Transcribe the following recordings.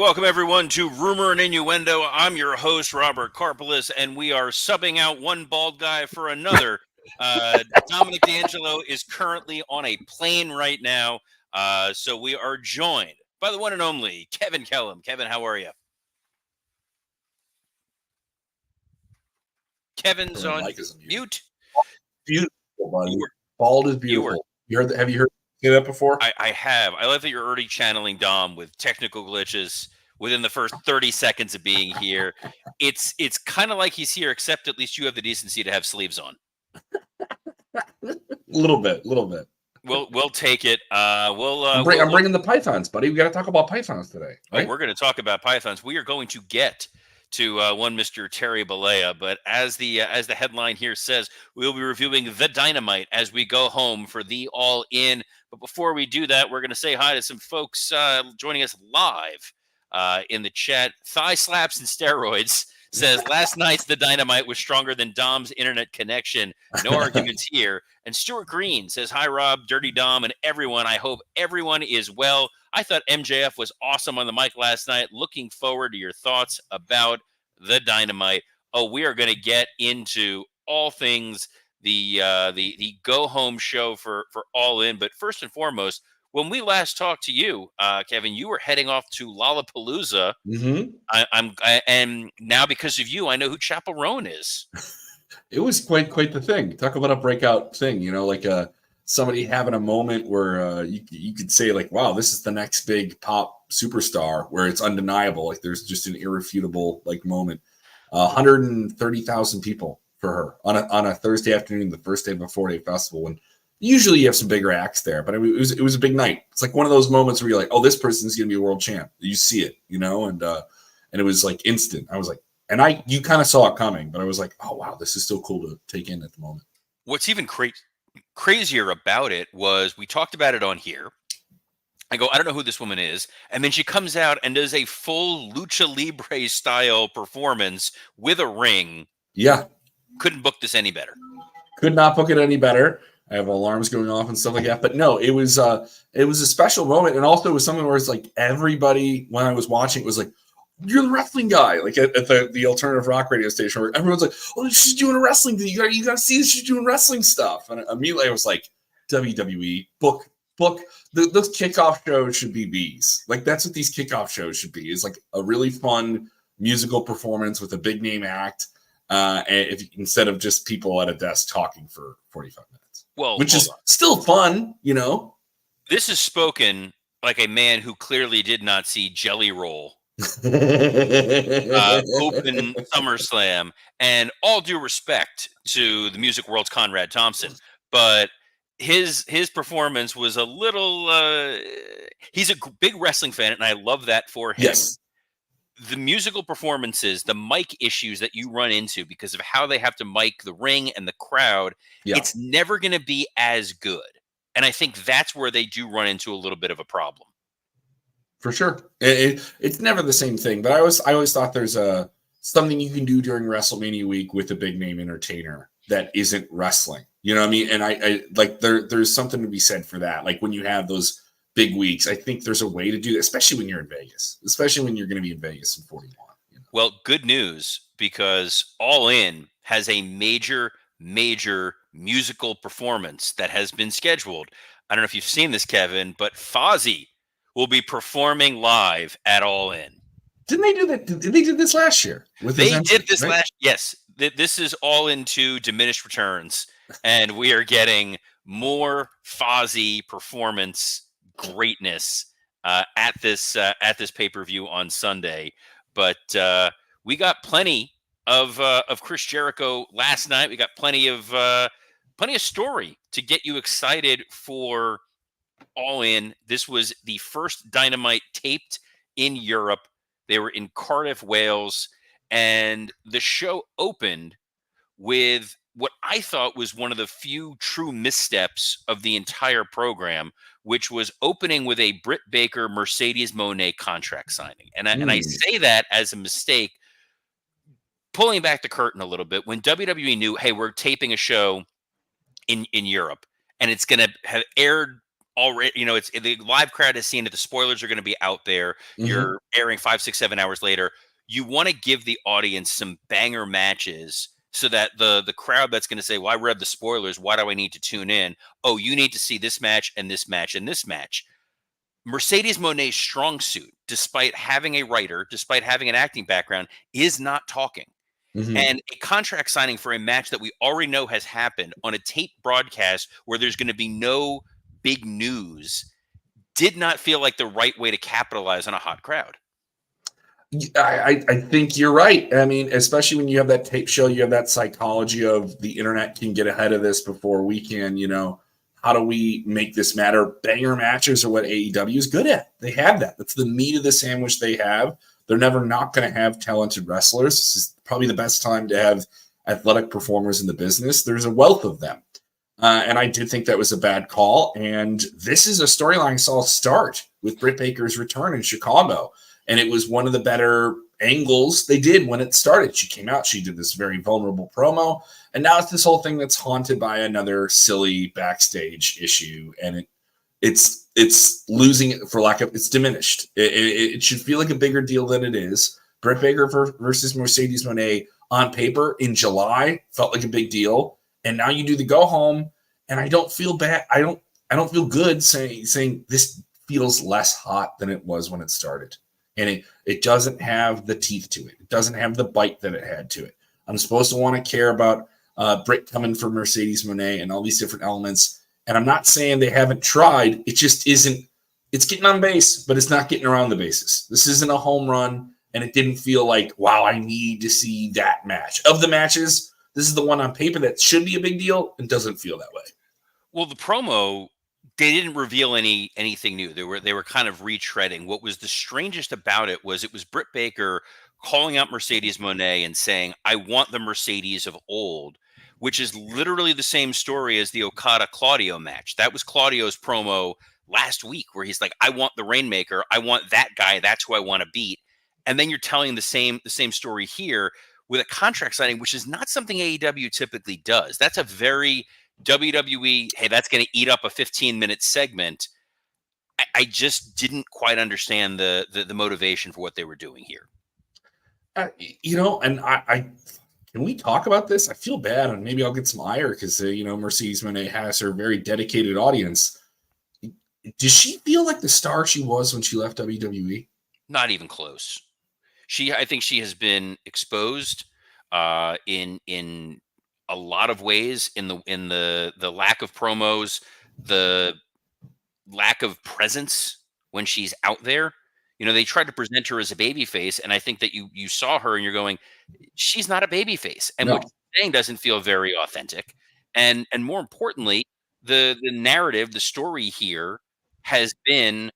Welcome, everyone, to Rumor and Innuendo. I'm your host, Robert Karpelis, and we are subbing out one bald guy for another. Dominic D'Angelo is currently on a plane right now, so we are joined by the one and only Kevin Kellum. Kevin, how are you? Kevin's on mute. Beautiful, buddy. Bald is beautiful. Have you heard that before? I have. I love that you're already channeling Dom with technical glitches within the first 30 seconds of being here. It's kind of like he's here, except at least you have the decency to have sleeves on. Little bit. We'll take it. I'm bringing the pythons, buddy. We got to talk about pythons today. Right? Oh, we're going to talk about pythons. We are going to get to one Mr. Terry Bollea, but as the headline here says, we'll be reviewing the Dynamite as we go home for the All In. But before we do that, we're going to say hi to some folks joining us live in the chat. Thigh slaps and steroids says last night's The Dynamite was stronger than Dom's internet connection. No arguments here. And Stuart Green says, hi, Rob, Dirty Dom, and everyone. I hope everyone is well. I thought MJF was awesome on the mic last night. Looking forward to your thoughts about The Dynamite. Oh, we are going to get into all things the go home show for All In. But first and foremost, when we last talked to you, Kevin, you were heading off to Lollapalooza. Mm-hmm. And now because of you, I know who Chaperone is. It was quite the thing. Talk about a breakout thing, like somebody having a moment where you could say like, wow, this is the next big pop superstar, where it's undeniable. Like there's just an irrefutable like moment. 130,000 people for her on a Thursday afternoon, the first day of a 4-day festival. When usually you have some bigger acts there, but it was a big night. It's like one of those moments where you're like, oh, this person's going to be a world champ. You see it, and it was like instant. I was like, and you kind of saw it coming, but I was like, oh, wow, this is still cool to take in at the moment. What's even crazier about it was we talked about it on here. I go, I don't know who this woman is. And then she comes out and does a full lucha libre style performance with a ring. Yeah. Couldn't book this any better. Could not book it any better. I have alarms going off and stuff like that. But no, it was a special moment. And also it was something where it's like everybody, when I was watching, it was like, you're the wrestling guy, like at the alternative rock radio station, where everyone's like, oh, she's doing a wrestling thing. You got to see this. She's doing wrestling stuff. And immediately I was like, WWE, book. Those kickoff shows should be these. Like, that's what these kickoff shows should be. It's like a really fun musical performance with a big name act. Instead of just people at a desk talking for 45 minutes. Well, which is still fun, This is spoken like a man who clearly did not see Jelly Roll open SummerSlam, and all due respect to the music world's Conrad Thompson, but his performance was a little he's a big wrestling fan, and I love that for him. Yes. The musical performances, the mic issues that you run into because of how they have to mic the ring and the crowd, It's never going to be as good. And I think that's where they do run into a little bit of a problem. For sure. It's never the same thing, but I always thought there's something you can do during WrestleMania week with a big name entertainer that isn't wrestling. You know what I mean? And I like there's something to be said for that. Like when you have those big weeks, I think there's a way to do that, especially when you're in Vegas, especially when you're going to be in Vegas in 41. Well, good news, because All In has a major musical performance that has been scheduled. I don't know if you've seen this, Kevin, but Fozzy will be performing live at All In. Didn't they do that? They did this last year. Yes. This is All Into diminished returns, and we are getting more Fozzy performance greatness at this pay-per-view on Sunday. But we got plenty of Chris Jericho last night. We got plenty of story to get you excited for All In. This was the first Dynamite taped in Europe. They were in Cardiff, Wales, and the show opened with what I thought was one of the few true missteps of the entire program, which was opening with a Britt Baker Mercedes Moné contract signing. And I say that as a mistake, pulling back the curtain a little bit. When WWE knew, hey, we're taping a show in Europe, and it's going to have aired already, it's the live crowd has seen it. The spoilers are going to be out there. You're airing 5, 6, 7 hours later. You want to give the audience some banger matches so that the crowd that's going to say, well, I read the spoilers, why do I need to tune in? Oh, you need to see this match and this match and this match. Mercedes Moné's strong suit, despite having a writer, despite having an acting background, is not talking. And a contract signing for a match that we already know has happened on a tape broadcast where there's going to be no big news did not feel like the right way to capitalize on a hot crowd. I think you're right. I mean, especially when you have that tape show, you have that psychology of the internet can get ahead of this before we can, how do we make this matter? Banger matches are what AEW is good at. They have that. That's the meat of the sandwich they have. They're never not going to have talented wrestlers. This is probably the best time to have athletic performers in the business. There's a wealth of them. And I did think that was a bad call. And this is a storyline I saw start with Britt Baker's return in Chicago. And it was one of the better angles they did when it started. She came out, she did this very vulnerable promo. And now it's this whole thing that's haunted by another silly backstage issue. And it's losing it for lack of, it's diminished. It should feel like a bigger deal than it is. Britt Baker versus Mercedes Moné on paper in July felt like a big deal. And now you do the go home, and I don't feel bad. I don't feel good saying this feels less hot than it was when it started. And it doesn't have the teeth to it. It doesn't have the bite that it had to it. I'm supposed to want to care about Britt coming for Mercedes Moné and all these different elements. And I'm not saying they haven't tried. It just isn't. It's getting on base, but it's not getting around the bases. This isn't a home run, and it didn't feel like, wow, I need to see that match. Of the matches, this is the one on paper that should be a big deal and doesn't feel that way. Well, the promo, they didn't reveal anything new. They were kind of retreading. What was the strangest about it was Britt Baker calling out Mercedes Moné and saying, I want the Mercedes of old, which is literally the same story as the Okada-Claudio match. That was Claudio's promo last week where he's like, I want the Rainmaker. I want that guy. That's who I want to beat. And then you're telling the same story here with a contract signing, which is not something AEW typically does. That's a very WWE, hey, that's going to eat up a 15-minute segment. I just didn't quite understand the motivation for what they were doing here. And I can we talk about this? I feel bad, and maybe I'll get some ire because Mercedes Moné has her very dedicated audience. Does she feel like the star she was when she left WWE? Not even close. I think she has been exposed in a lot of ways in the lack of promos, the lack of presence when she's out there. They tried to present her as a baby face, and I think that you saw her and you're going, she's not a baby face. And what she's saying doesn't feel very authentic. And more importantly, the narrative, the story here has been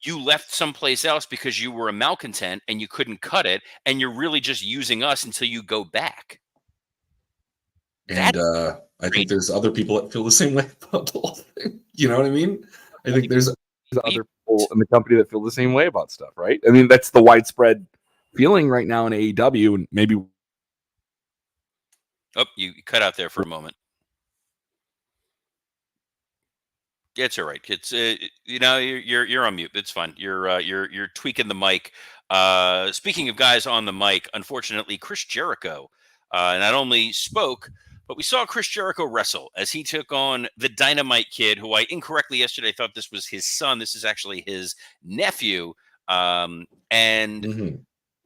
you left someplace else because you were a malcontent and you couldn't cut it, and you're really just using us until you go back. And I think there's other people that feel the same way about the whole thing. You know what I mean? I think there's other people in the company that feel the same way about stuff, right? I mean, that's the widespread feeling right now in AEW, and maybe. Oh, you cut out there for a moment. It's all right. It's you're on mute. It's fine. You're tweaking the mic. Speaking of guys on the mic, unfortunately, Chris Jericho not only spoke, but we saw Chris Jericho wrestle as he took on the Dynamite Kid, who I incorrectly yesterday thought this was his son. This is actually his nephew.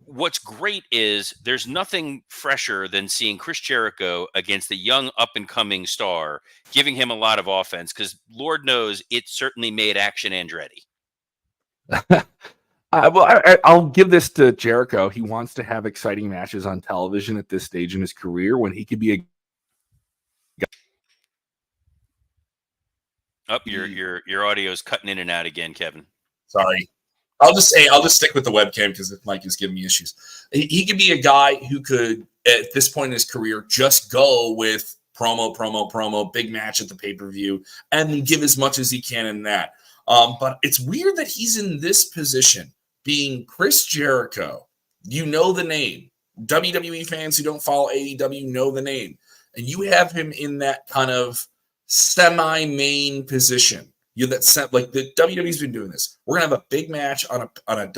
What's great is there's nothing fresher than seeing Chris Jericho against the young up-and-coming star, giving him a lot of offense, because Lord knows it certainly made Action Andretti. I'll give this to Jericho. He wants to have exciting matches on television at this stage in his career when he could be a. Oh, your audio is cutting in and out again, Kevin. Sorry. I'll just stick with the webcam because the mic is giving me issues. He could be a guy who could, at this point in his career, just go with promo, big match at the pay-per-view, and give as much as he can in that. But it's weird that he's in this position, being Chris Jericho. You know the name. WWE fans who don't follow AEW know the name. And you have him in that kind of semi-main position You that set like the WWE's been doing this. We're gonna have a big match on a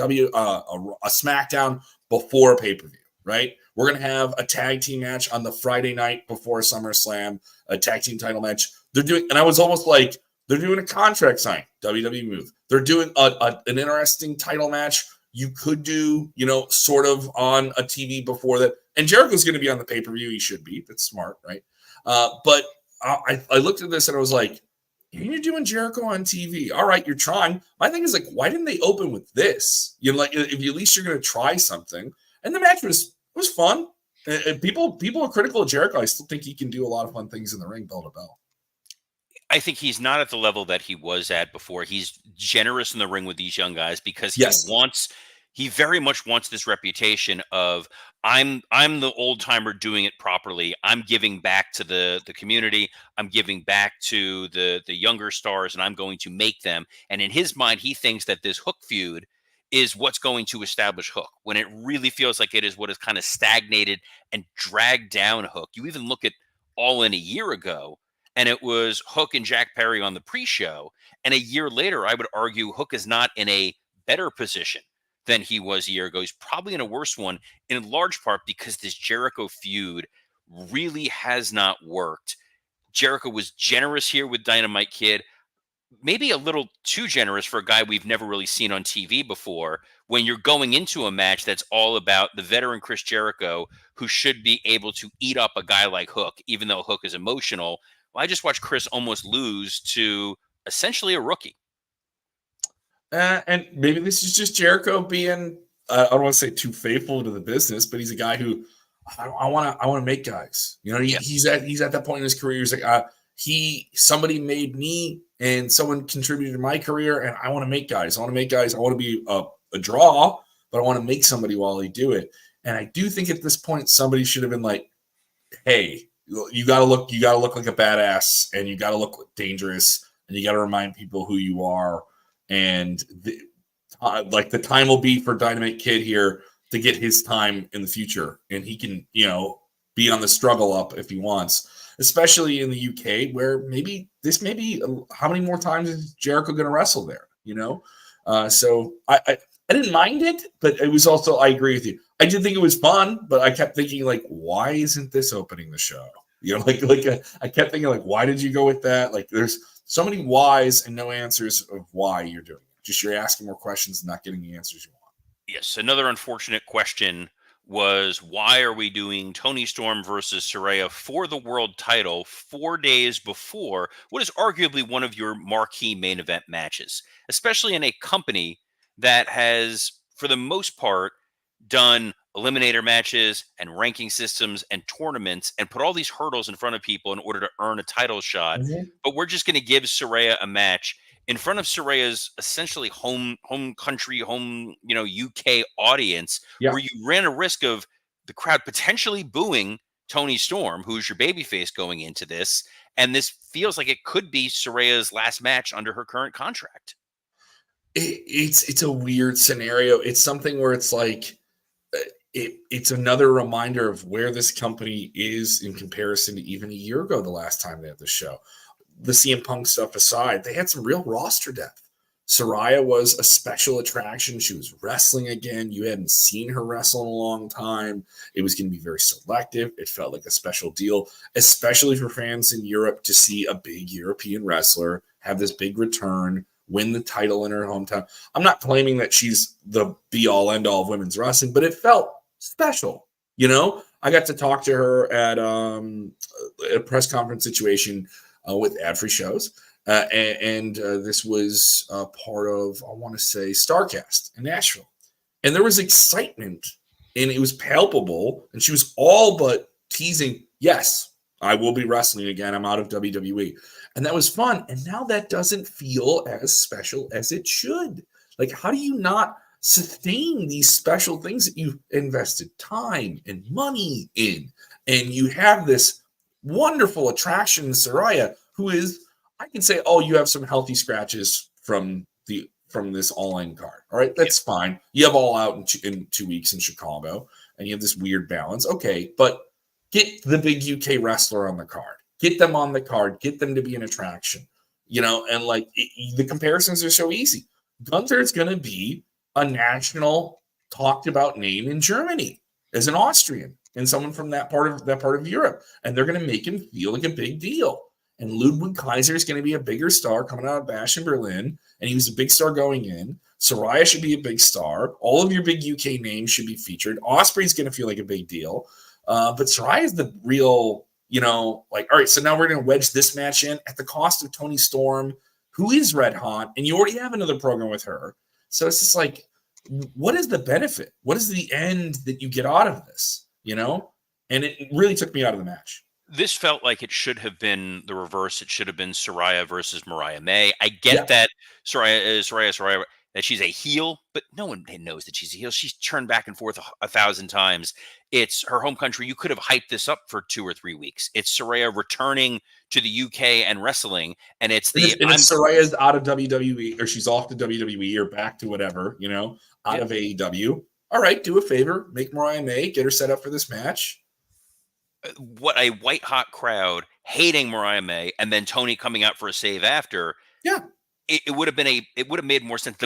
SmackDown before a pay-per-view, right? We're gonna have a tag team match on the Friday night before SummerSlam, a tag team title match. They're doing, and I was almost like, they're doing a contract sign, WWE move. They're doing an interesting title match. You could do, sort of on a TV before that. And Jericho's going to be on the pay-per-view. He should be. That's smart, right? But I looked at this and I was like, you're doing Jericho on TV. All right, you're trying. My thing is like, why didn't they open with this? Like if you, at least you're going to try something. And the match was fun. And people are critical of Jericho. I still think he can do a lot of fun things in the ring, bell to bell. I think he's not at the level that he was at before. He's generous in the ring with these young guys because he very much wants this reputation of I'm the old timer doing it properly. I'm giving back to the community. I'm giving back to the younger stars, and I'm going to make them. And in his mind, he thinks that this Hook feud is what's going to establish Hook, when it really feels like it is what has kind of stagnated and dragged down Hook. You even look at All In a year ago, and it was Hook and Jack Perry on the pre-show. And a year later, I would argue Hook is not in a better position than he was a year ago. He's probably in a worse one, in large part because this Jericho feud really has not worked. Jericho was generous here with Dynamite Kid, maybe a little too generous for a guy we've never really seen on TV before, when you're going into a match that's all about the veteran Chris Jericho, who should be able to eat up a guy like Hook, even though Hook is emotional. Well, I just watched Chris almost lose to essentially a rookie. And maybe this is just Jericho being, I don't want to say too faithful to the business, but he's a guy who I want to make guys. He's at that point in his career. He's like, somebody made me and someone contributed to my career, and I want to make guys. I want to be a draw, but I want to make somebody while they do it. And I do think at this point somebody should have been like, hey, you gotta look like a badass, and you gotta look dangerous, and you gotta remind people who you are. And the time will be for Dynamite Kid here to get his time in the future, and he can be on the struggle up if he wants, especially in the UK, where maybe how many more times is Jericho going to wrestle there? So I didn't mind it, but it was also, I agree with you. I did think it was fun, but I kept thinking like, why isn't this opening the show? I kept thinking like, why did you go with that? Like, there's so many whys and no answers of why you're doing it. Just you're asking more questions and not getting the answers you want. Yes, another unfortunate question was, why are we doing Toni Storm versus Saraya for the world title 4 days before what is arguably one of your marquee main event matches, especially in a company that has, for the most part, done eliminator matches and ranking systems and tournaments and put all these hurdles in front of people in order to earn a title shot. Mm-hmm. But we're just going to give Saraya a match in front of Saraya's essentially home country, UK audience, where you ran a risk of the crowd potentially booing Toni Storm, who's your babyface going into this. And this feels like it could be Saraya's last match under her current contract. It's a weird scenario. It's something where it's like, it's another reminder of where this company is in comparison to even a year ago, the last time they had the show. The CM Punk stuff aside, they had some real roster depth. Saraya was a special attraction. She was wrestling again. You hadn't seen her wrestle in a long time. It was going to be very selective. It felt like a special deal, especially for fans in Europe, to see a big European wrestler have this big return, win the title in her hometown. I'm not claiming that she's the be-all, end-all of women's wrestling, but it felt special. I got to talk to her at a press conference situation with ad-free shows. And this was part of, I want to say, StarCast in Nashville. And there was excitement, and it was palpable. And she was all but teasing, yes, I will be wrestling again. I'm out of WWE. And that was fun. And now that doesn't feel as special as it should. Like, how do you not sustain these special things that you've invested time and money in? And you have this wonderful attraction in Saraya, who is, I can say, oh, you have some healthy scratches from this all-in card. All right, that's fine. You have All Out in 2 weeks in Chicago, and you have this weird balance. Okay, but get the big UK wrestler on the card. Get them on the card. Get them to be an attraction. and like the comparisons are so easy. Gunther is going to be a national talked about name in Germany as an Austrian and someone from that part of Europe, and they're going to make him feel like a big deal. And Ludwig Kaiser is going to be a bigger star coming out of Bash in Berlin, and he was a big star going in. Saraya should be a big star. All of your big UK names should be featured. Osprey's going to feel like a big deal, but Saraya is the real, like, all right, so now we're going to wedge this match in at the cost of Toni Storm, who is red hot, and you already have another program with her. So it's just like, what is the benefit? What is the end that you get out of this? And it really took me out of the match. This felt like it should have been the reverse. It should have been Saraya versus Mariah May. I get that Saraya, that she's a heel, but no one knows that she's a heel. She's turned back and forth 1,000 times. It's her home country. You could have hyped this up for 2 or 3 weeks. It's Saraya returning to the UK and wrestling, and it's Saraya's out of WWE, or she's off to WWE, or back to whatever, out of AEW. All right, do a favor, make Mariah May, get her set up for this match. What a white hot crowd hating Mariah May, and then Tony coming out for a save after. Yeah, it would have made more sense.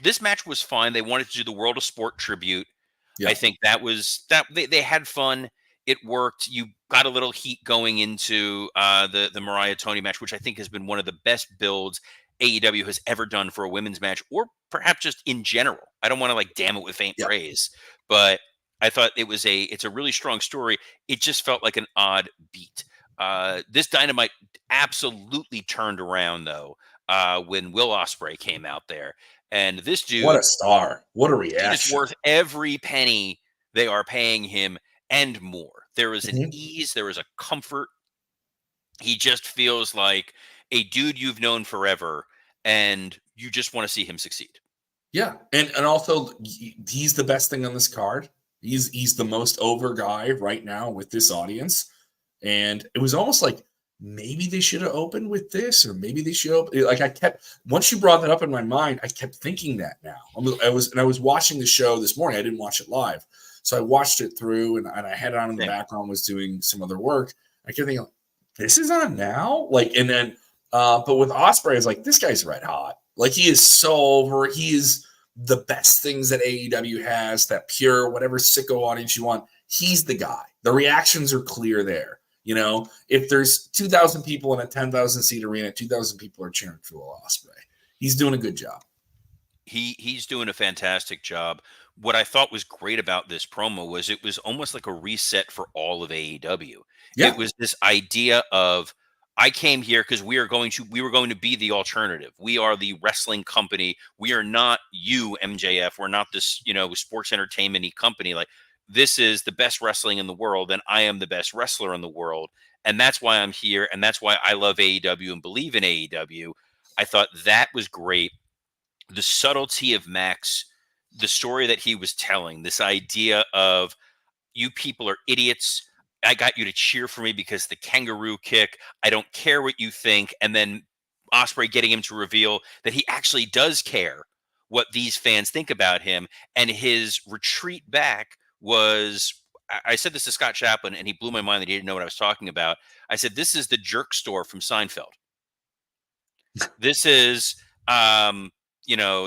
This match was fine. They wanted to do the World of Sport tribute. Yeah. I think they had fun. It worked. You got a little heat going into the Mariah Tony match, which I think has been one of the best builds AEW has ever done for a women's match, or perhaps just in general. I don't want to damn it with faint praise, but I thought it's a really strong story. It just felt like an odd beat. This Dynamite absolutely turned around though when Will Ospreay came out there, and this dude, what a star! What a reaction! He's worth every penny they are paying him and more. There is an ease, there is a comfort. He just feels like a dude you've known forever, and you just want to see him succeed. Yeah, and also he's the best thing on this card. He's the most over guy right now with this audience, and it was almost like maybe they should have opened with this, or maybe they should open. Once you brought that up in my mind, I kept thinking that. Now I was watching the show this morning. I didn't watch it live, so I watched it through, and I had it on in the background. Was doing some other work. I kept thinking, this is on now, and then but with Ospreay, it's like, this guy's red hot. Like, he is so over. He is the best things that AEW has, that pure, whatever sicko audience you want. He's the guy. The reactions are clear there. If there's 2,000 people in a 10,000 seat arena, 2,000 people are cheering for Will Ospreay. He's doing a good job. He's doing a fantastic job. What I thought was great about this promo was it was almost like a reset for all of AEW. Yeah. It was this idea of, I came here because we were going to be the alternative. We are the wrestling company. We are not you, MJF. We're not this, sports entertainment-y company. Like, this is the best wrestling in the world, and I am the best wrestler in the world. And that's why I'm here, and that's why I love AEW and believe in AEW. I thought that was great. The subtlety of Max, the story that he was telling, this idea of, you people are idiots. I got you to cheer for me because the kangaroo kick. I don't care what you think. And then Ospreay getting him to reveal that he actually does care what these fans think about him. And his retreat back was, I said this to Scott Chaplin, and he blew my mind that he didn't know what I was talking about. I said, this is the jerk store from Seinfeld. This is, the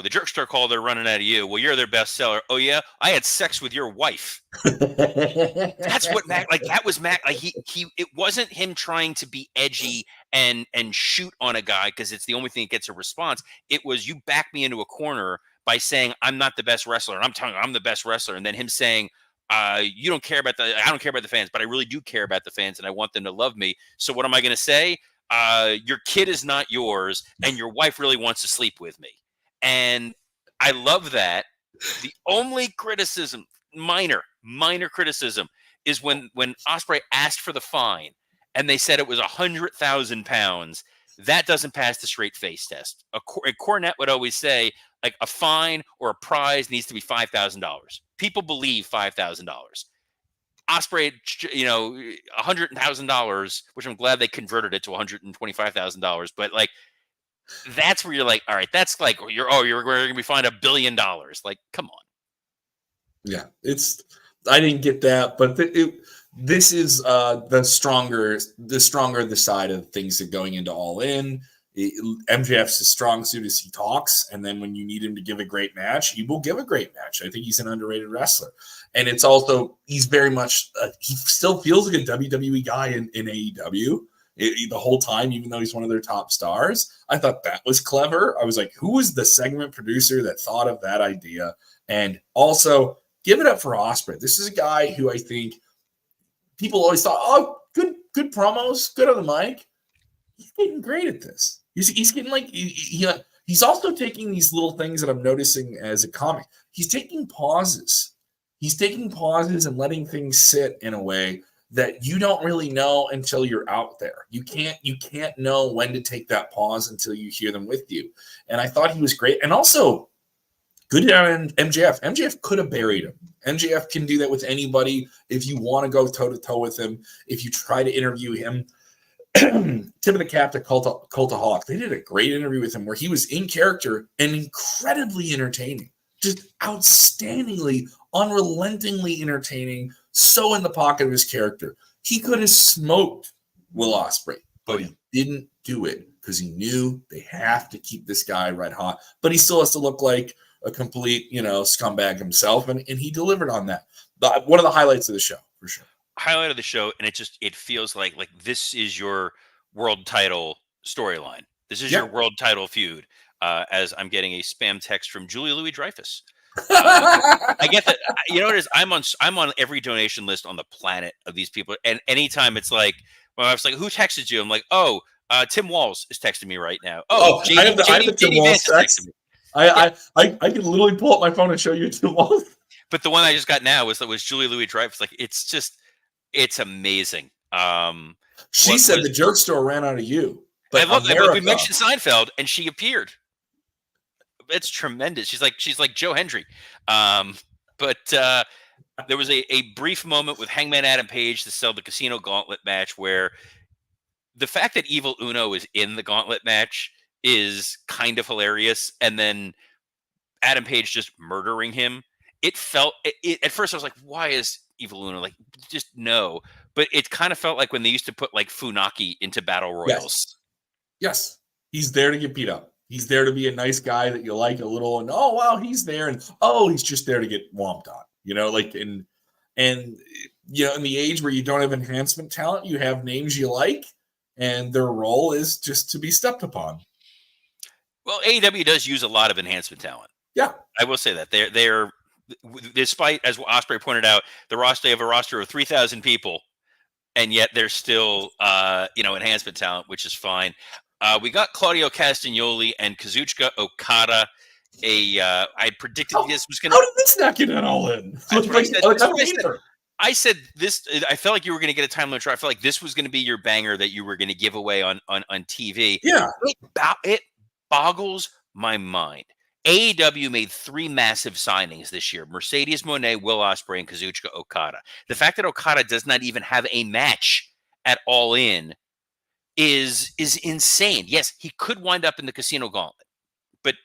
jerk store call, they're running out of you. Well, you're their best seller. Oh yeah, I had sex with your wife. That's what Mac, that was Mac. It wasn't him trying to be edgy and shoot on a guy because it's the only thing that gets a response. It was, you back me into a corner by saying I'm not the best wrestler, and I'm telling you I'm the best wrestler, and then him saying, you don't care about I don't care about the fans, but I really do care about the fans, and I want them to love me. So what am I going to say? Your kid is not yours, and your wife really wants to sleep with me. And I love that. The only criticism, minor criticism, is when Ospreay asked for the fine and they said it was 100,000 pounds. That doesn't pass the straight face test. Cornette would always say, like, a fine or a prize needs to be $5,000. People believe $5,000. Ospreay, $100,000, which I'm glad they converted it to $125,000. But that's where you're like, all right, that's like, you're going to be fined $1 billion. Like, come on. Yeah, I didn't get that, but this is the stronger the side of things that going into All In. MJF's his strong suit is he talks, and then when you need him to give a great match, he will give a great match. I think he's an underrated wrestler, and it's also he's very much he still feels like a WWE guy in AEW. The whole time, even though he's one of their top stars. I thought that was clever. I was like, who was the segment producer that thought of that idea? And also, give it up for Ospreay. This is a guy who I think people always thought, oh, good promos, good on the mic. He's getting great at this. He's getting like he's also taking these little things that I'm noticing as a comic. He's taking pauses. He's taking pauses and letting things sit in a way that you don't really know until you're out there. You can't know when to take that pause until you hear them with you. And I thought he was great. And also, good on MJF. MJF could have buried him. MJF can do that with anybody. If you want to go toe-to-toe with him, if you try to interview him, tip of the cap to Cultaholic. They did a great interview with him where he was in character and incredibly entertaining. Just outstandingly, unrelentingly entertaining, so in the pocket of his character. He could have smoked Will Ospreay, but he didn't do it because he knew they have to keep this guy red hot. But he still has to look like a complete, scumbag himself, and he delivered on that. One of the highlights of the show, for sure. Highlight of the show, and it feels like this is your world title storyline. This is your world title feud. As I'm getting a spam text from Julia Louis-Dreyfus. I get that. You know what it is? I'm on every donation list on the planet of these people, and anytime it's like, well, I was like, who texted you? I'm like, Tim Walls is texting me right now. I have the Tim Walls text. I can literally pull up my phone and show you Tim Walls. But the one I just got now was Julia Louis-Dreyfus. Like, it's amazing. She said the joke store ran out of you. But we mentioned Seinfeld, and she appeared. It's tremendous. She's like Joe Hendry. But there was a brief moment with Hangman Adam Page to sell the Casino Gauntlet match where the fact that Evil Uno is in the Gauntlet match is kind of hilarious. And then Adam Page just murdering him. It felt at first I was like, why is Evil Uno just no? But it kind of felt like when they used to put Funaki into battle royals. Yes. He's there to get beat up. He's there to be a nice guy that you like a little, and oh wow, he's there, and oh, he's just there to get whomped on. In the age where you don't have enhancement talent, you have names you like, and their role is just to be stepped upon. Well, AEW does use a lot of enhancement talent. Yeah, I will say that they're despite, as Ospreay pointed out, they have a roster of 3,000 people, and yet they're still enhancement talent, which is fine. We got Claudio Castagnoli and Kazuchika Okada. I predicted this was going to. How did this not get it all in? I said this. I felt like you were going to get a time limit draw. I felt like this was going to be your banger that you were going to give away on TV. Yeah, it boggles my mind. AEW made 3 massive signings this year: Mercedes Moné, Will Ospreay, and Kazuchika Okada. The fact that Okada does not even have a match at All In is insane. Yes, he could wind up in the Casino Gauntlet, but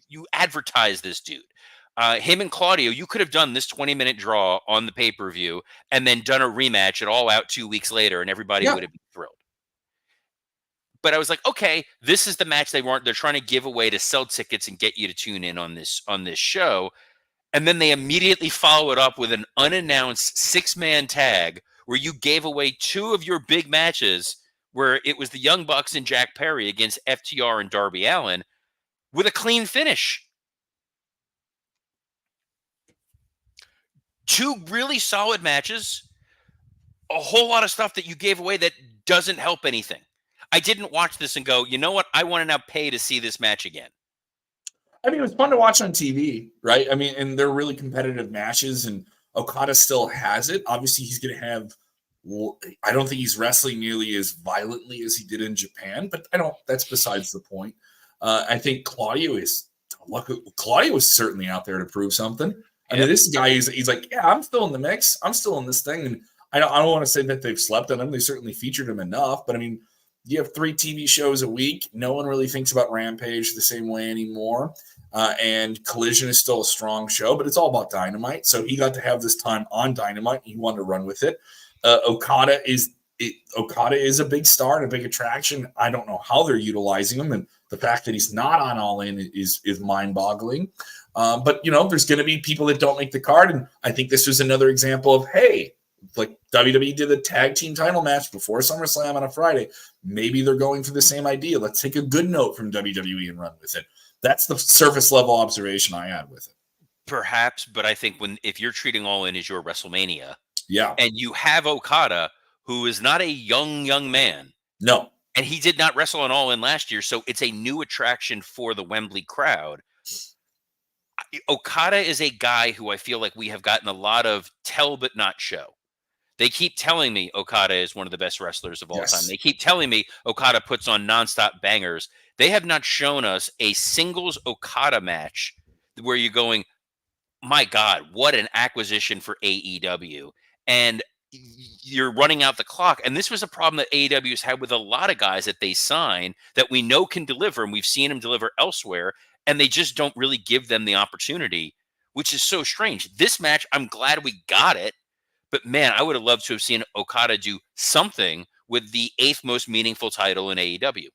you advertise this dude. Him and Claudio, you could have done this 20-minute draw on the pay-per-view and then done a rematch at All Out 2 weeks later, and everybody would have been thrilled. But I was like, okay, this is the match they're trying to give away to sell tickets and get you to tune in on this show. And then they immediately follow it up with an unannounced 6-man tag where you gave away 2 of your big matches, where it was the Young Bucks and Jack Perry against FTR and Darby Allin, with a clean finish. 2 really solid matches, a whole lot of stuff that you gave away that doesn't help anything. I didn't watch this and go, you know what? I want to now pay to see this match again. I mean, it was fun to watch on TV, right? I mean, and they're really competitive matches, and Okada still has it. Obviously, he's going to have. I don't think he's wrestling nearly as violently as he did in Japan, but that's besides the point. I think Claudio is certainly out there to prove something. I mean, this guy he's like, yeah, I'm still in the mix. I'm still in this thing, and I don't want to say that they've slept on him. They certainly featured him enough, but I mean, you have 3 TV shows a week. No one really thinks about Rampage the same way anymore. And Collision is still a strong show, but it's all about Dynamite. So he got to have this time on Dynamite. He wanted to run with it. Okada is Okada is a big star and a big attraction. I don't know how they're utilizing him, and the fact that he's not on All In is mind-boggling. But there's going to be people that don't make the card, and I think this was another example of, hey, like WWE did a tag team title match before SummerSlam on a Friday. Maybe they're going for the same idea. Let's take a good note from WWE and run with it. That's the surface level observation I had with it. Perhaps, but I think if you're treating All In as your WrestleMania, yeah, and you have Okada, who is not a young man, no, and he did not wrestle on All In last year, so it's a new attraction for the Wembley crowd. Okada is a guy who I feel like we have gotten a lot of tell but not show. They keep telling me Okada is one of the best wrestlers of all time. They keep telling me Okada puts on nonstop bangers. They have not shown us a singles Okada match where you're going, my God, what an acquisition for AEW. And you're running out the clock. And this was a problem that AEW has had with a lot of guys that they sign that we know can deliver, and we've seen them deliver elsewhere, and they just don't really give them the opportunity, which is so strange. This match, I'm glad we got it. But man, I would have loved to have seen Okada do something with the 8th most meaningful title in AEW.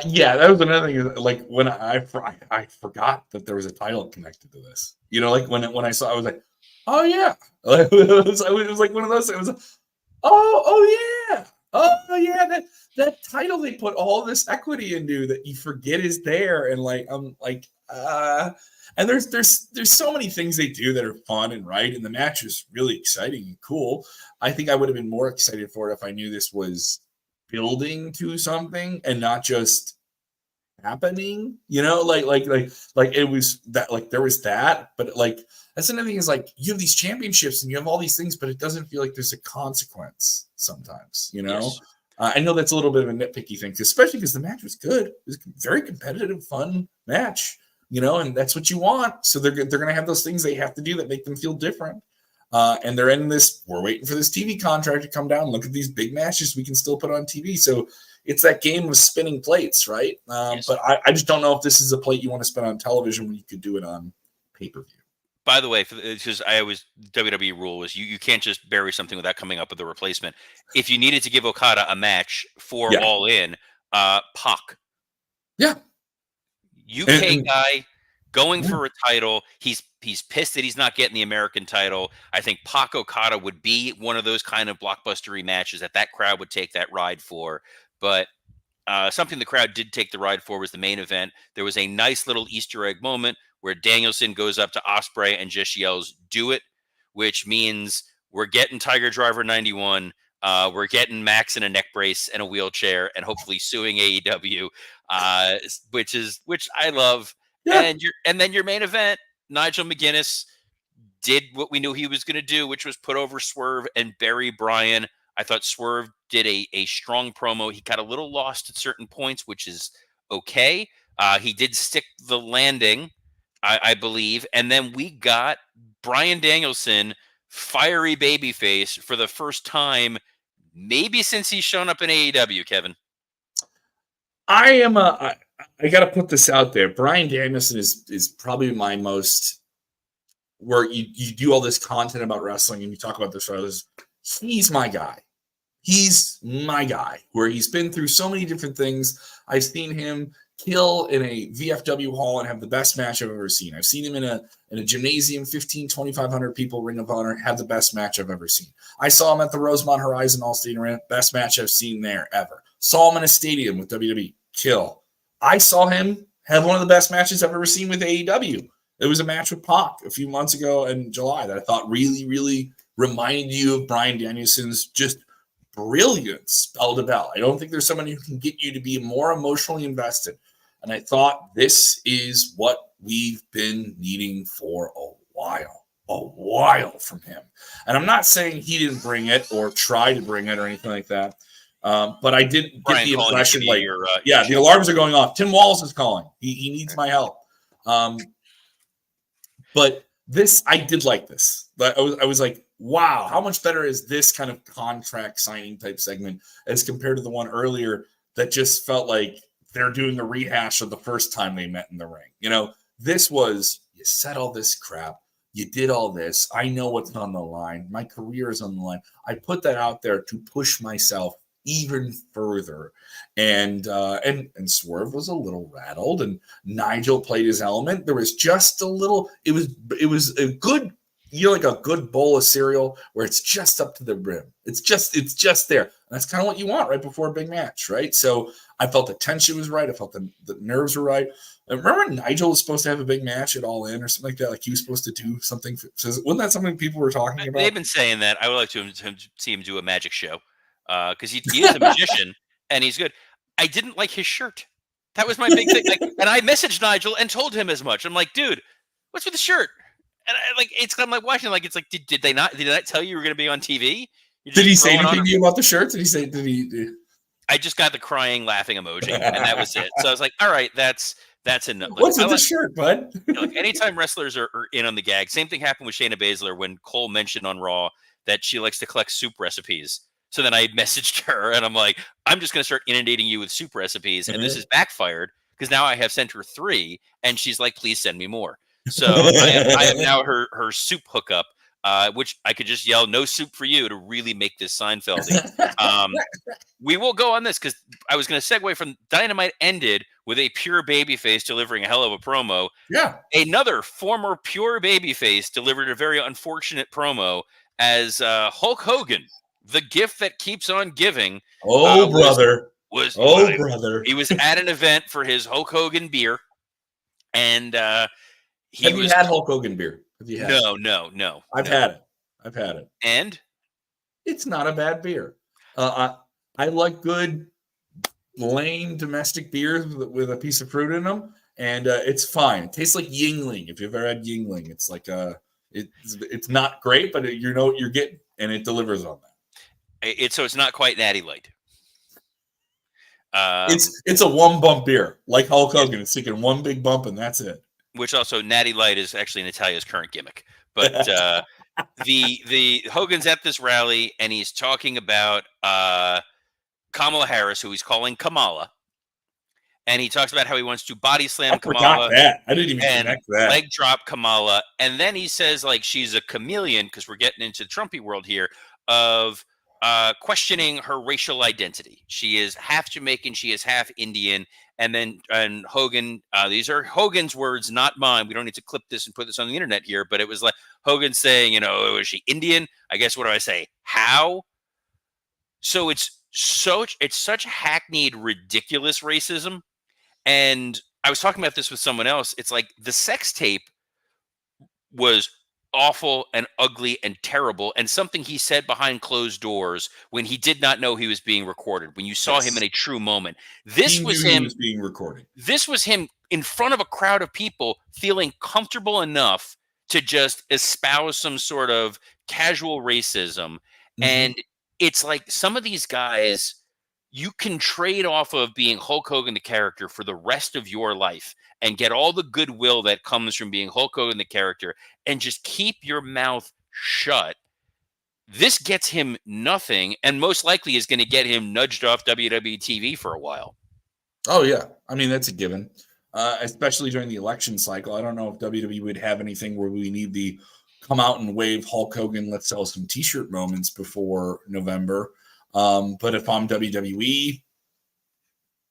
Yeah, that was another thing. Like when I forgot that there was a title connected to this. Like when I saw, I was like, oh yeah. It was like one of those. It was, oh yeah, that title they put all this equity into that you forget is there, and and there's so many things they do that are fun and right, and the match is really exciting and cool. I think I would have been more excited for it if I knew this was building to something and not just happening, like it was that, like there was that, but like that's another thing is like you have these championships and you have all these things, but it doesn't feel like there's a consequence sometimes, Yes. I know that's a little bit of a nitpicky thing, especially because the match was good. It was a very competitive, fun match, and that's what you want. So they're going to have those things they have to do that make them feel different. And they're in this, we're waiting for this TV contract to come down. Look at these big matches we can still put on TV. So it's that game of spinning plates, right? Yes. But I just don't know if this is a plate you want to spin on television when you could do it on pay-per-view. By the way, because WWE rule is you can't just bury something without coming up with a replacement. If you needed to give Okada a match for All In, Pac. Yeah. UK guy going for a title. He's pissed that he's not getting the American title. I think Pac Okada would be one of those kind of blockbustery matches that crowd would take that ride for. But something the crowd did take the ride for was the main event. There was a nice little Easter egg moment where Danielson goes up to Ospreay and just yells, "Do it," which means we're getting Tiger Driver 91. We're getting Max in a neck brace and a wheelchair and hopefully suing AEW, which I love. Yeah. And then your main event, Nigel McGuinness did what we knew he was going to do, which was put over Swerve and bury Bryan. I thought Swerve did a strong promo. He got a little lost at certain points, which is okay. He did stick the landing, I believe. And then we got Bryan Danielson, fiery babyface, for the first time, maybe since he's shown up in AEW, Kevin. I got to put this out there. Bryan Danielson is probably my most, where you do all this content about wrestling and you talk about the shows. He's my guy. He's my guy, where he's been through so many different things. I've seen him kill in a VFW hall and have the best match I've ever seen. I've seen him in a gymnasium, 2,500 people, Ring of Honor, have the best match I've ever seen. I saw him at the Rosemont Horizon All-State Arena, best match I've seen there ever. Saw him in a stadium with WWE, kill. I saw him have one of the best matches I've ever seen with AEW. It was a match with Pac a few months ago in July that I thought really, really reminded you of Bryan Danielson's just brilliance, bell to bell. I don't think there's someone who can get you to be more emotionally invested. And I thought this is what we've been needing for a while from him. And I'm not saying he didn't bring it or try to bring it or anything like that. But I did get the impression like, the alarms are going off. Tim Walls is calling. He needs my help. But this, I did like this. But I was like, wow, how much better is this kind of contract signing type segment as compared to the one earlier that just felt like they're doing a rehash of the first time they met in the ring. This was, you said all this crap. You did all this. I know what's on the line. My career is on the line. I put that out there to push myself even further. And Swerve was a little rattled, and Nigel played his element. There was just a little. It was a good, like a good bowl of cereal where it's just up to the rim. It's just there. And that's kind of what you want right before a big match, right? So I felt the tension was right. I felt the nerves were right. I remember Nigel was supposed to have a big match at All In or something like that. Like he was supposed to do something. Wasn't that something people were talking about? They've been saying that. I would like to see him do a magic show because he is a magician and he's good. I didn't like his shirt. That was my big thing. Like, and I messaged Nigel and told him as much. I'm like, dude, what's with the shirt? And I'm like watching. Like it's like, did they not tell you were going to be on TV? Did he say anything to you about the shirt? Did he say? Did he? I just got the crying, laughing emoji, and that was it. So I was like, all right, that's enough. What's with the shirt, bud? Like anytime wrestlers are in on the gag, same thing happened with Shayna Baszler when Cole mentioned on Raw that she likes to collect soup recipes. So then I messaged her and I'm like, I'm just going to start inundating you with soup recipes. And this has backfired because now I have sent her 3 and she's like, please send me more. So I am now her soup hookup, which I could just yell, no soup for you to really make this Seinfeldy. We will go on this because I was going to segue from Dynamite ended with a pure babyface delivering a hell of a promo. Yeah. Another former pure babyface delivered a very unfortunate promo as Hulk Hogan, the gift that keeps on giving. Oh, brother. Brother. He was at an event for his Hulk Hogan beer. And Have you had Hulk Hogan beer? Have you had No. I've had it. And? It's not a bad beer. I like good, lame domestic beers with a piece of fruit in them, and it's fine. It tastes like Yingling. If you've ever had Yingling, it's like it's not great, but you know what you're getting, and it delivers on that. It's not quite Natty Light. It's a one bump beer, like Hulk Hogan. It's taking one big bump, and that's it. Which also Natty Light is actually Natalia's current gimmick, but the Hogan's at this rally and he's talking about Kamala Harris, who he's calling Kamala, and he talks about how he wants to body slam Kamala. I didn't even connect that. Leg drop Kamala, and then he says like she's a chameleon because we're getting into the Trumpy world here of questioning her racial identity. She is half Jamaican, she is half Indian, and Hogan. These are Hogan's words, not mine. We don't need to clip this and put this on the internet here, but it was like Hogan saying, is she Indian? I guess what do I say? How? So it's such hackneyed, ridiculous racism. And I was talking about this with someone else. It's like the sex tape was awful and ugly and terrible, and something he said behind closed doors when he did not know he was being recorded, when you saw him in a true moment. This was him. He was being recorded. This was him in front of a crowd of people feeling comfortable enough to just espouse some sort of casual racism. And it's like some of these guys, you can trade off of being Hulk Hogan the character for the rest of your life and get all the goodwill that comes from being Hulk Hogan the character and just keep your mouth shut. This gets him nothing and most likely is going to get him nudged off WWE TV for a while. Oh, yeah. I mean, that's a given, especially during the election cycle. I don't know if WWE would have anything where we need the come out and wave Hulk Hogan, let's sell some T-shirt moments before November. But if I'm WWE,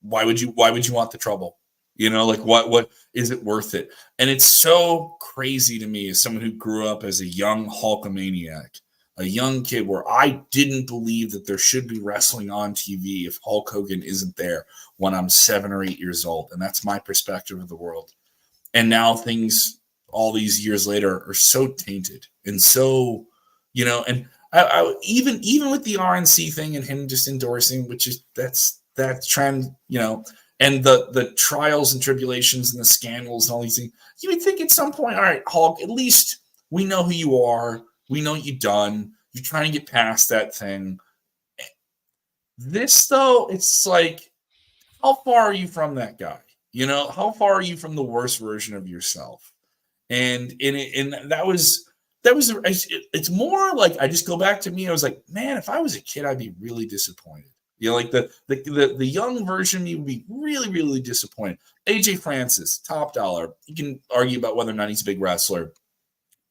why would you want the trouble? What is it worth it? And it's so crazy to me as someone who grew up as a young Hulkamaniac, a young kid where I didn't believe that there should be wrestling on TV if Hulk Hogan isn't there when I'm 7 or 8 years old. And that's my perspective of the world. And now things all these years later are so tainted and so, and I even with the RNC thing and him just endorsing, which is that trend, and the trials and tribulations and the scandals and all these things, you would think at some point, all right, Hulk, at least we know who you are. We know what you've done. You're trying to get past that thing. This, though, it's like, how far are you from that guy? How far are you from the worst version of yourself? And that was it's more like I just go back to me. I was like, man, if I was a kid, I'd be really disappointed. Like the young version of me would be really, really disappointed. AJ Francis, top dollar. You can argue about whether or not he's a big wrestler.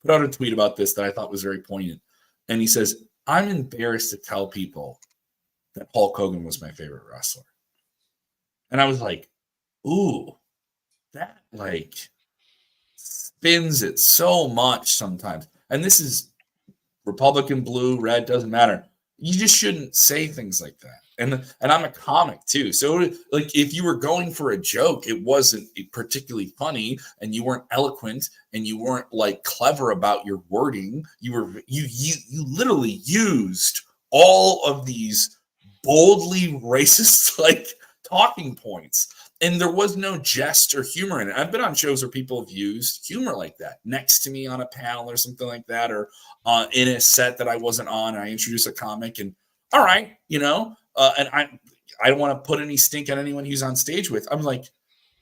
put out a tweet about this that I thought was very poignant. And he says, I'm embarrassed to tell people that Hulk Hogan was my favorite wrestler. And I was like, ooh, that like spins it so much sometimes. And this is Republican, blue, red, doesn't matter. You just shouldn't say things like that. And I'm a comic too. So like if you were going for a joke, it wasn't particularly funny and you weren't eloquent and you weren't like clever about your wording. You literally used all of these boldly racist like talking points. And there was no jest or humor in it. I've been on shows where people have used humor like that next to me on a panel or something like that, or in a set that I wasn't on. And I introduce a comic and all right, and I don't want to put any stink on anyone who's on stage with. I'm like,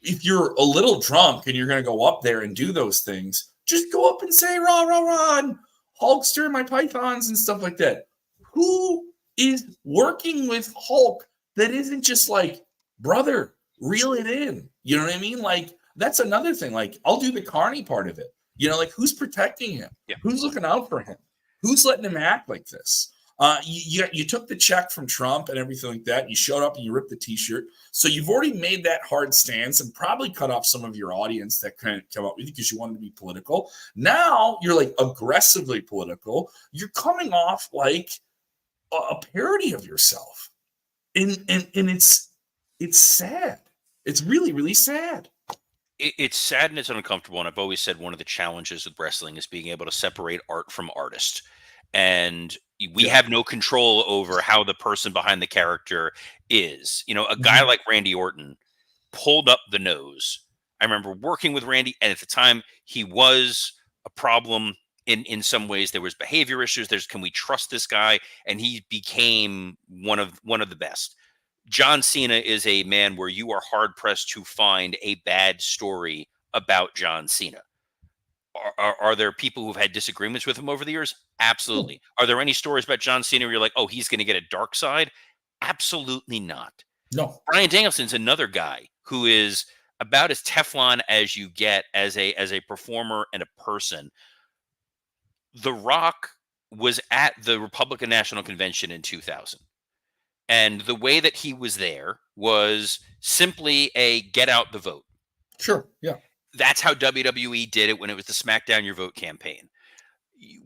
if you're a little drunk and you're going to go up there and do those things, just go up and say, rah, rah, rah, and Hulk stir my pythons and stuff like that. Who is working with Hulk that isn't just like, brother, reel it in? You know what I mean? Like, that's another thing. Like, I'll do the Carney part of it. Like, who's protecting him? Yeah. Who's looking out for him? Who's letting him act like this? You took the check from Trump and everything like that. You showed up and you ripped the T-shirt. So you've already made that hard stance and probably cut off some of your audience that couldn't come up with you because you wanted to be political. Now you're like aggressively political. You're coming off like a parody of yourself, and it's sad. It's really, really sad. It's sad and it's uncomfortable. And I've always said one of the challenges with wrestling is being able to separate art from artist. And we have no control over how the person behind the character is. A guy like Randy Orton pulled up the nose. I remember working with Randy, and at the time he was a problem in some ways. There was behavior issues. Can we trust this guy? And he became one of the best. John Cena is a man where you are hard pressed to find a bad story about John Cena. Are there people who've had disagreements with him over the years? Absolutely. Are there any stories about John Cena where you're like, oh, he's going to get a dark side? Absolutely not. No. Bryan Danielson's another guy who is about as Teflon as you get as a performer and a person. The Rock was at the Republican National Convention in 2000. And the way that he was there was simply a get out the vote. Sure. Yeah. That's how WWE did it when it was the SmackDown Your Vote campaign.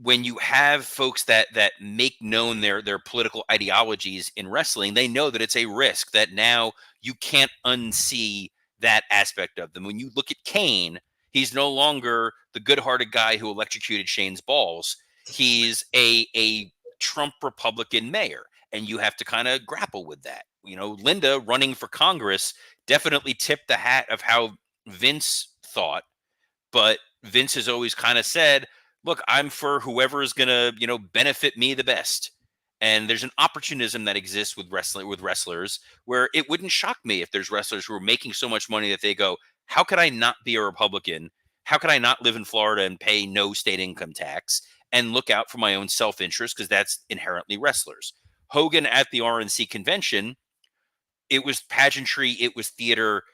When you have folks that make known their political ideologies in wrestling, they know that it's a risk that now you can't unsee that aspect of them. When you look at Kane, he's no longer the good-hearted guy who electrocuted Shane's balls. He's a Trump Republican mayor, and you have to kind of grapple with that. Linda running for Congress definitely tipped the hat of how Vince thought, but Vince has always kind of said, look, I'm for whoever is going to, benefit me the best. And there's an opportunism that exists with wrestlers where it wouldn't shock me if there's wrestlers who are making so much money that they go, how could I not be a Republican? How could I not live in Florida and pay no state income tax and look out for my own self-interest? Because that's inherently wrestlers. Hogan at the RNC convention, it was pageantry, it was theater.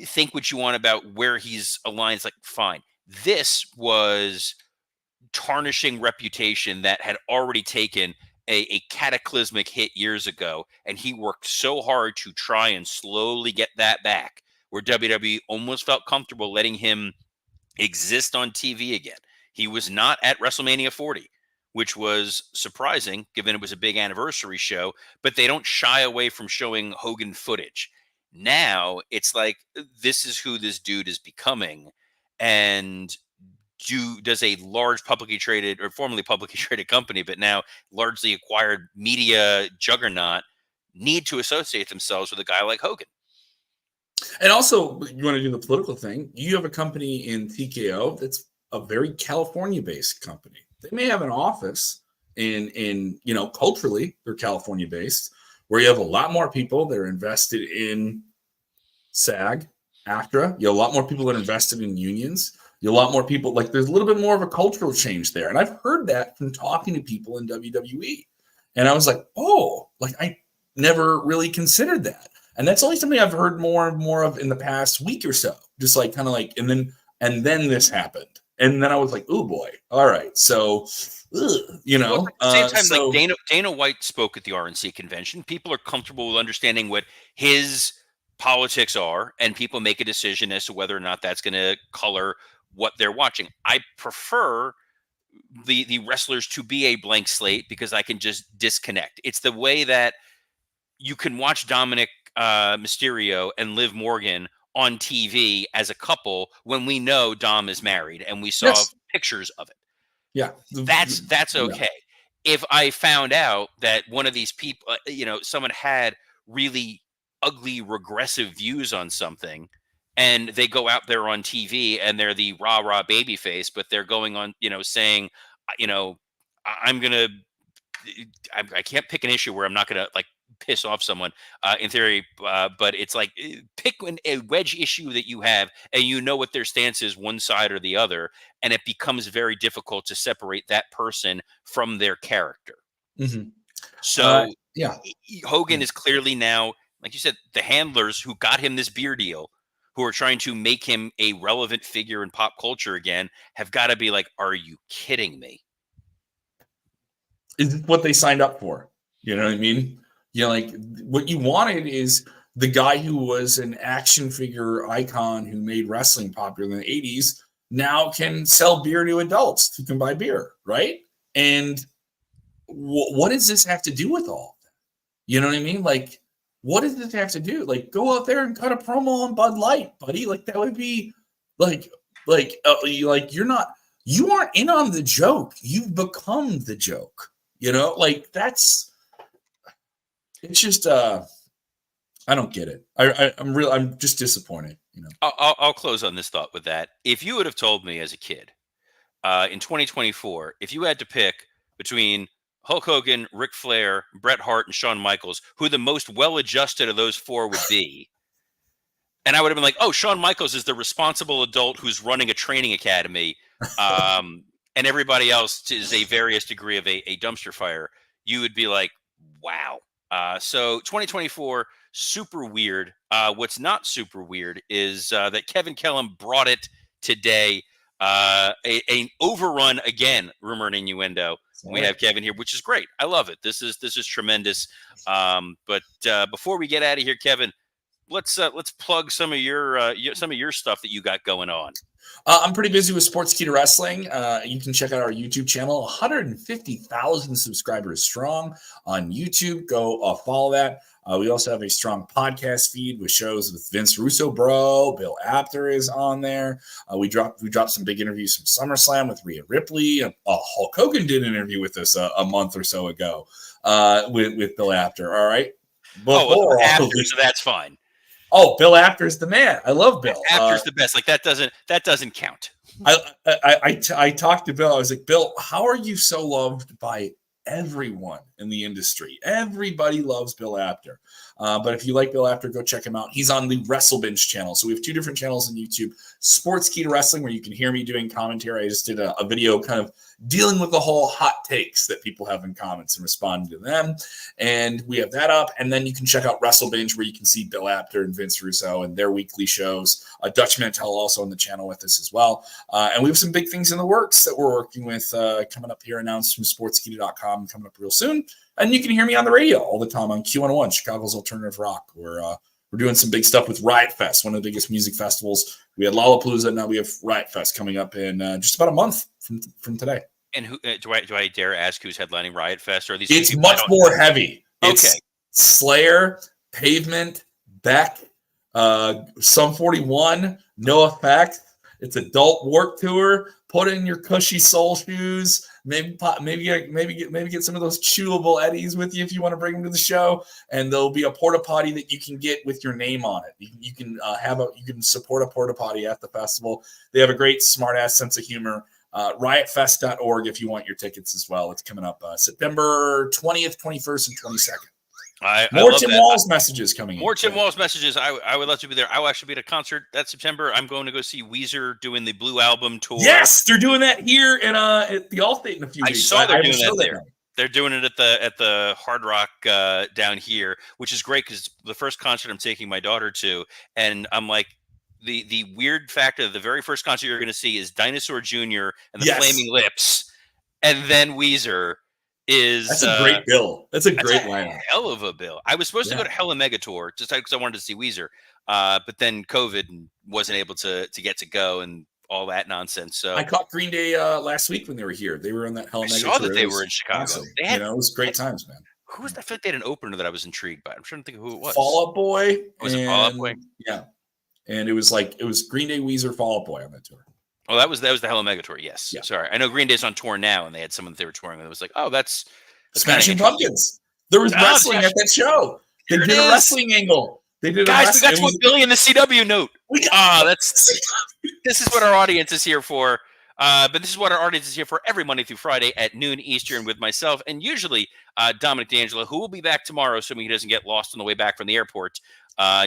Think what you want about where he's aligned. It's like, fine. This was tarnishing reputation that had already taken a cataclysmic hit years ago, and he worked so hard to try and slowly get that back, where WWE almost felt comfortable letting him exist on TV again. He was not at WrestleMania 40, which was surprising given it was a big anniversary show, but they don't shy away from showing Hogan footage. Now it's like, this is who this dude is becoming. And does a large publicly traded or formerly publicly traded company, but now largely acquired media juggernaut need to associate themselves with a guy like Hogan? And also, you want to do the political thing. You have a company in TKO that's a very California-based company. They may have an office in culturally, they're California-based, where you have a lot more people that are invested in SAG, ACTRA. You have a lot more people that are invested in unions. You have a lot more people, like there's a little bit more of a cultural change there. And I've heard that from talking to people in WWE. And I was like, oh, like I never really considered that. And that's only something I've heard more and more of in the past week or so. Just like kind of like, and then this happened. And then I was like, oh boy, all right. So, you know, Well, at the same time, so like Dana White spoke at the RNC convention. People are comfortable with understanding what his politics are, and people make a decision as to whether or not that's going to color what they're watching. I prefer the wrestlers to be a blank slate because I can just disconnect. It's the way that you can watch Dominic Mysterio and Liv Morgan on TV as a couple when we know Dom is married and we saw yes, pictures of it. yeah, That's yeah. okay. If I found out that one of these people, someone had really ugly regressive views on something, and they go out there on TV and they're the rah baby face, but they're going on, saying, I'm gonna, I can't pick an issue where I'm not gonna like piss off someone in theory, but it's like pick a wedge issue that you have and you know what their stance is one side or the other, and it becomes very difficult to separate that person from their character. Mm-hmm. So yeah, Hogan is clearly now, like you said, the handlers who got him this beer deal, who are trying to make him a relevant figure in pop culture again, have got to be like, are you kidding me? Is what they signed up for? You know what I mean? Like what you wanted is the guy who was an action figure icon who made wrestling popular in the 80s now can sell beer to adults who can buy beer, right? And what does this have to do with all of that? You know what I mean? Like, what does this have to do? Like, go out there and cut a promo on Bud Light, buddy. Like, that would be like you're not, you aren't in on the joke. You've become the joke. Like it's just I don't get it. I'm just disappointed. I'll close on this thought with that. If you would have told me as a kid in 2024, if you had to pick between Hulk Hogan, Ric Flair, Bret Hart, and Shawn Michaels, who the most well-adjusted of those four would be, and I would have been like, oh, Shawn Michaels is the responsible adult who's running a training academy, and everybody else is a various degree of a dumpster fire, you would be like, wow. So 2024, super weird. What's not super weird is that Kevin Kellam brought it today. An overrun again, rumor and innuendo. We have Kevin here, which is great. I love it. This is tremendous. But before we get out of here, Kevin, let's plug some of your stuff that you got going on. I'm pretty busy with Sportskeeda Wrestling. You can check out our YouTube channel, 150,000 subscribers strong on YouTube. Go follow that. We also have a strong podcast feed with shows with Vince Russo, bro. Bill Apter is on there. We dropped some big interviews from SummerSlam with Rhea Ripley. Hulk Hogan did an interview with us a month or so ago with Bill Apter. All right. Apter, so that's fine. Oh, Bill Apter's the man. I love Bill. Apter's the best. Like that doesn't count. I talked to Bill. I was like, Bill, how are you so loved by everyone in the industry? Everybody loves Bill Apter. But if you like Bill Apter, go check him out. He's on the WrestleBinge channel. So we have two different channels on YouTube. Sportskeeda Wrestling, where you can hear me doing commentary. I just did a video kind of dealing with the whole hot takes that people have in comments and responding to them. And we have that up. And then you can check out WrestleBinge, where you can see Bill Apter and Vince Russo and their weekly shows. Dutch Mantel also on the channel with us as well. And we have some big things in the works that we're working with coming up here, announced from sportskeeda.com, coming up real soon. And you can hear me on the radio all the time on Q101, Chicago's Alternative Rock. We're doing some big stuff with Riot Fest, one of the biggest music festivals. We had Lollapalooza, now we have Riot Fest coming up in just about a month from today. And who do I dare ask who's headlining Riot Fest? Or are these? It's much more heavy. It's okay. Slayer, Pavement, Beck, Sum 41, No Effect. It's Adult Warped Tour. Put in your cushy soul shoes. Maybe get some of those chewable Eddies with you if you want to bring them to the show. And there'll be a porta potty that you can get with your name on it. You can support a porta potty at the festival. They have a great smart ass sense of humor. Riotfest.org if you want your tickets as well. It's coming up September 20th, 21st, and 22nd. More Tim Walls messages coming in. More Tim Walls messages. I would love to be there. I will actually be at a concert that September. I'm going to go see Weezer doing the Blue Album tour. Yes, they're doing that here at the Allstate in a few weeks. I saw they're doing that there. They're doing it at the Hard Rock down here, which is great because it's the first concert I'm taking my daughter to, and I'm like, the weird fact of the very first concert you're going to see is Dinosaur Jr. and the Yes. Flaming Lips, and then Weezer. That's a great bill. That's a great lineup. Hell of a bill. I was supposed to go to Hella Megatour just because I wanted to see Weezer, but then COVID wasn't able to get to go and all that nonsense. So I caught Green Day last week when they were here. They were on that Hella Megatour. I saw that they were in Chicago. Awesome. It was great times, man. Who was that? I feel like they had an opener that I was intrigued by. I'm trying to think of who it was. Fall Out Boy. Was it Fall Out Boy? Yeah. And it was Green Day, Weezer, Fall Out Boy on that tour. Oh, that was the Hella Megatour. Yes. Yeah. Sorry. I know Green Day's on tour now, and they had someone that they were touring with. It was like, oh, that's Smashing Pumpkins. There was wrestling at that show. They did a wrestling angle. They did Guys, we got to a billion the CW note. This is what our audience is here for. But this is what our audience is here for every Monday through Friday at noon Eastern with myself and usually Dominic D'Angelo, who will be back tomorrow, assuming he doesn't get lost on the way back from the airport.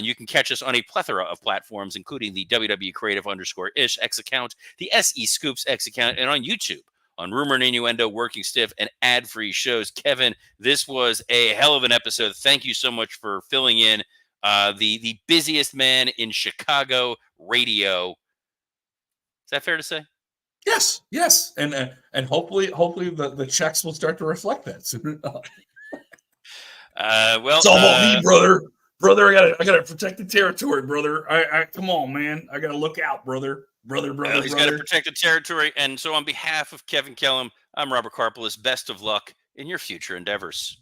You can catch us on a plethora of platforms, including the WW Creative _ish X account, the SE Scoops X account, and on YouTube on Rumor and Innuendo, Working Stiff, and ad-free shows. Kevin, this was a hell of an episode. Thank you so much for filling in the busiest man in Chicago radio. Is that fair to say? Yes, and hopefully the checks will start to reflect that soon enough. Well, it's all about me, brother. Brother, I gotta protect the territory, brother. I come on, man. I gotta look out, brother. He's got to protect the territory, and so on behalf of Kevin Kellum, I'm Robert Karpelis. Best of luck in your future endeavors.